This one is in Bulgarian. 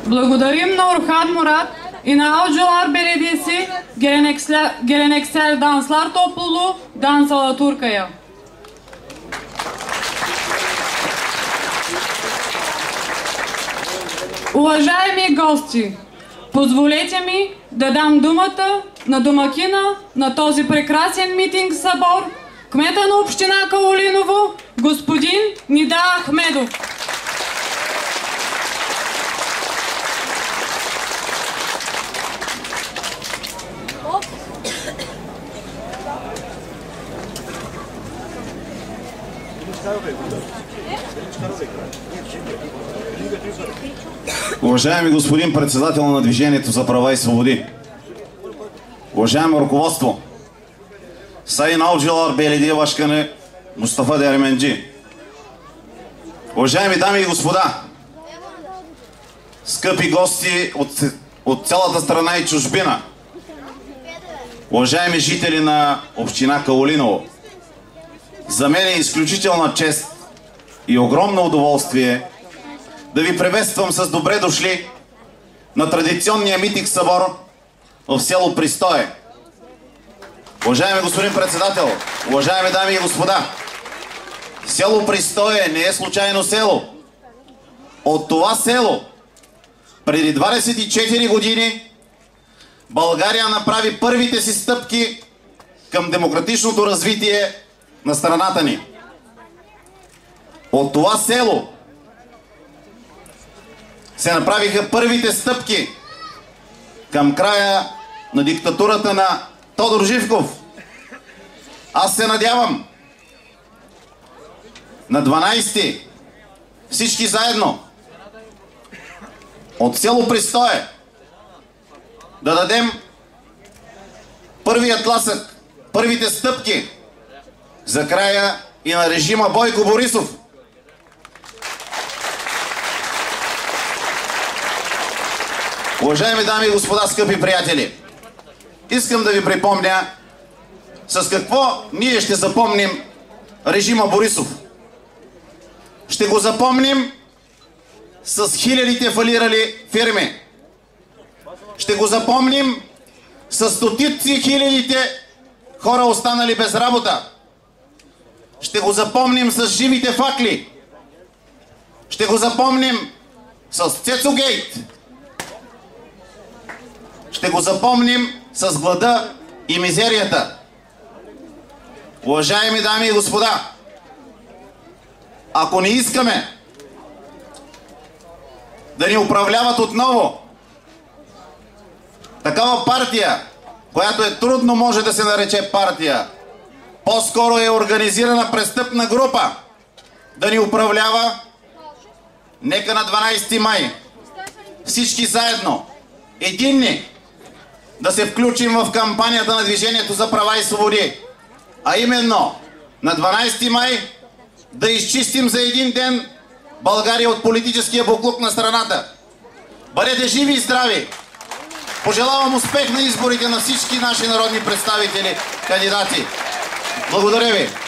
Благодарим na Orhan Murat и на Avcılar Belediyesi Geleneksel Danslar Topluluğu Dans Alaturka'ya. Уважаеми гости, позволете ми да дам думата на домакина на този прекрасен митинг събор, кмета на община Каолиново, господин Нида Ахмедов. Уважаеми господин председател на Движението за права и свободи, уважаемо ръководство, Sayın Avcılar Belediye Başkanı Mustafa Dermenci, уважаеми дами и господа, скъпи гости от цялата страна и чужбина, уважаеми жители на община Каолиново, за мен е изключителна чест и огромно удоволствие да ви приветствам с добре дошли на традиционния митинг събор в село Пристое. Уважаеми господин председател, уважаеми дами и господа, село Пристое не е случайно село. От това село преди 24 години България направи първите си стъпки към демократичното развитие на страната ни. От това село се направиха първите стъпки към края на диктатурата на Тодор Живков. Аз се надявам на 12-ти всички заедно от село Пристое да дадем първият тласък, първите стъпки за края и на режима Бойко Борисов. Уважаеми дами и господа, скъпи приятели, искам да ви припомня с какво ние ще запомним режима Борисов. Ще го запомним с хилядите фалирали фирми. Ще го запомним с стотици хилядите хора останали без работа. Ще го запомним с живите факли. Ще го запомним с Цецогейт. Ще го запомним с глада и мизерията. Уважаеми дами и господа, ако не искаме да ни управляват отново такава партия, която е трудно може да се нарече партия, по-скоро е организирана престъпна група да ни управлява, нека на 12 май всички заедно, единни, да се включим в кампанията на Движението за права и свободи. А именно на 12 май да изчистим за един ден България от политическия буклук на страната. Бъдете живи и здрави! Пожелавам успех на изборите на всички наши народни представители, кандидати. Благодаря ви!